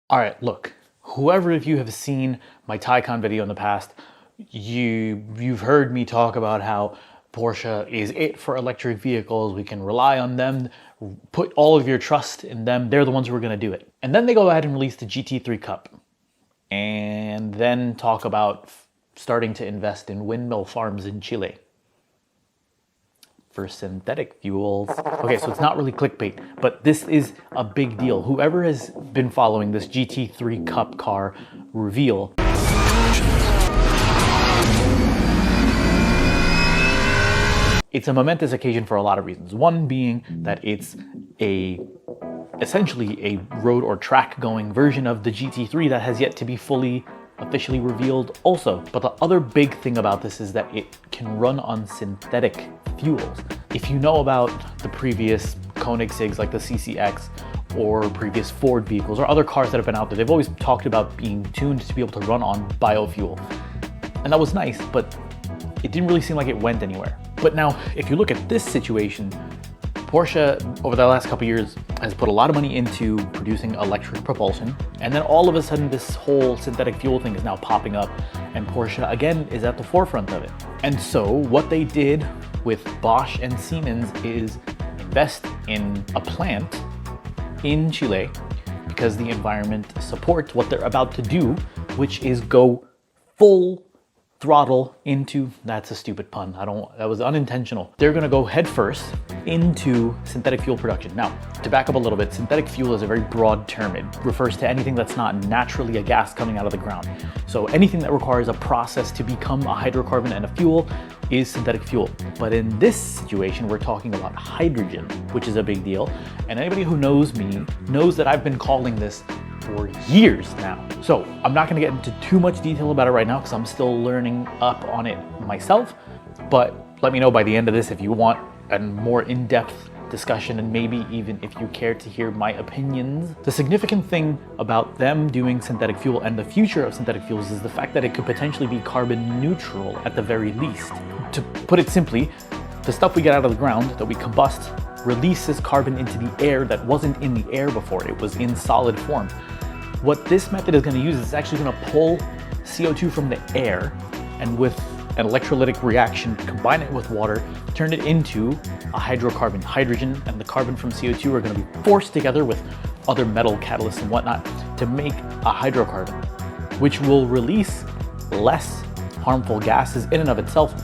All right, look, whoever of you have seen my Taycan video in the past, you've heard me talk about how Porsche is it for electric vehicles. We can rely on them, put all of your trust in them. They're the ones who are going to do it. And then they go ahead and release the GT3 Cup and then talk about starting to invest in windmill farms in Chile for synthetic fuels. Okay, so it's not really clickbait, but this is a big deal. Whoever has been following this GT3 Cup Car reveal, it's a momentous occasion for a lot of reasons. One being that it's essentially a road or track going version of the GT3 that has yet to be fully officially revealed also. But the other big thing about this is that it can run on synthetic fuels. If you know about the previous Koenigseggs like the CCX or previous Ford vehicles or other cars that have been out there, they've always talked about being tuned to be able to run on biofuel. And that was nice, but it didn't really seem like it went anywhere. But now, if you look at this situation, Porsche, over the last couple of years, has put a lot of money into producing electric propulsion. And then all of a sudden, this whole synthetic fuel thing is now popping up. And Porsche, again, is at the forefront of it. And so what they did with Bosch and Siemens is invest in a plant in Chile because the environment supports what they're about to do, which is go full throttle into, that's a stupid pun, that was unintentional. They're gonna go headfirst into synthetic fuel production. Now, to back up a little bit, synthetic fuel is a very broad term. It refers to anything that's not naturally a gas coming out of the ground. So anything that requires a process to become a hydrocarbon and a fuel is synthetic fuel. But in this situation, we're talking about hydrogen, which is a big deal. And anybody who knows me knows that I've been calling this for years now. So I'm not gonna get into too much detail about it right now because I'm still learning up on it myself, but let me know by the end of this if you want a more in-depth discussion and maybe even if you care to hear my opinions. The significant thing about them doing synthetic fuel and the future of synthetic fuels is the fact that it could potentially be carbon neutral at the very least. To put it simply, the stuff we get out of the ground that we combust releases carbon into the air that wasn't in the air before, it was in solid form. What this method is going to use is actually going to pull CO2 from the air and with an electrolytic reaction, combine it with water, turn it into a hydrocarbon. Hydrogen and the carbon from CO2 are going to be forced together with other metal catalysts and whatnot to make a hydrocarbon, which will release less harmful gases in and of itself,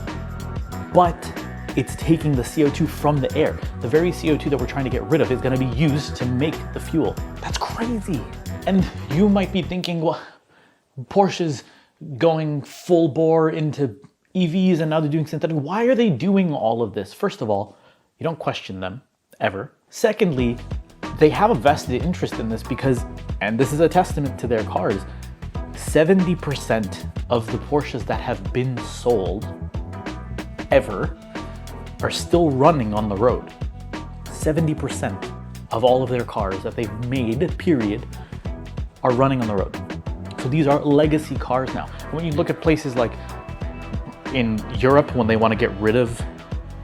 but it's taking the CO2 from the air. The very CO2 that we're trying to get rid of is going to be used to make the fuel. That's crazy. And you might be thinking, well, Porsche's going full bore into EVs and now they're doing synthetic. Why are they doing all of this? First of all, you don't question them, ever. Secondly, they have a vested interest in this because, and this is a testament to their cars, 70% of the Porsches that have been sold ever are still running on the road. 70% of all of their cars that they've made, period, are running on the road. So these are legacy cars now. When you look at places like in Europe, when they want to get rid of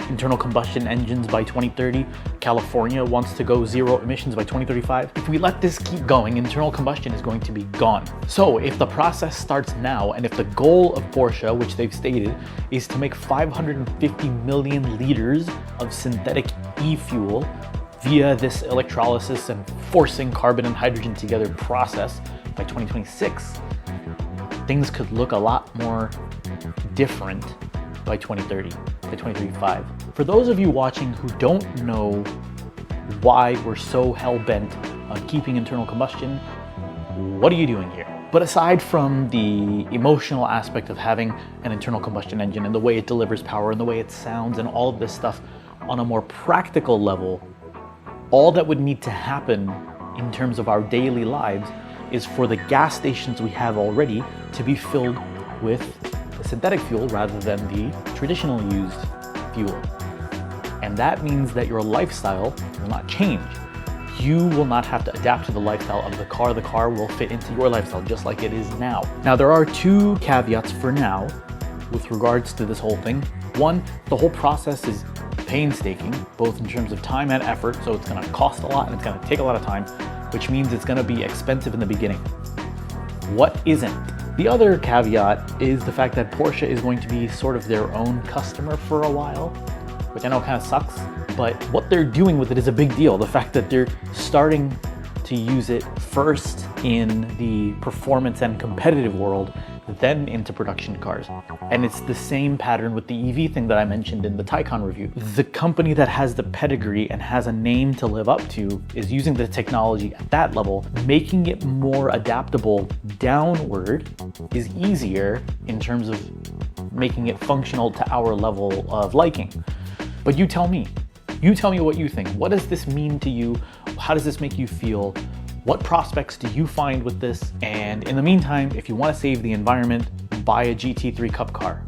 internal combustion engines by 2030, California wants to go zero emissions by 2035. If we let this keep going, internal combustion is going to be gone. So if the process starts now, and if the goal of Porsche, which they've stated, is to make 550 million liters of synthetic e-fuel via this electrolysis and forcing carbon and hydrogen together process by 2026, things could look a lot more different by 2030, by 2035. For those of you watching who don't know why we're so hell-bent on keeping internal combustion, what are you doing here? But aside from the emotional aspect of having an internal combustion engine and the way it delivers power and the way it sounds and all of this stuff, on a more practical level, all that would need to happen in terms of our daily lives is for the gas stations we have already to be filled with the synthetic fuel rather than the traditional used fuel. And that means that your lifestyle will not change. You will not have to adapt to the lifestyle of the car. The car will fit into your lifestyle just like it is now. Now, there are two caveats for now with regards to this whole thing. One, the whole process is painstaking, both in terms of time and effort, so it's gonna cost a lot and it's gonna take a lot of time. which means it's gonna be expensive in the beginning. What isn't? The other caveat is the fact that Porsche is going to be sort of their own customer for a while, which I know kind of sucks, but what they're doing with it is a big deal. The fact that they're starting to use it first in the performance and competitive world, then into production cars. And it's the same pattern with the EV thing that I mentioned in the Taycan review. The company that has the pedigree and has a name to live up to is using the technology at that level. Making it more adaptable downward is easier in terms of making it functional to our level of liking. But you tell me what you think. What does this mean to you? How does this make you feel? What prospects do you find with this? And in the meantime, if you want to save the environment, buy a GT3 Cup car.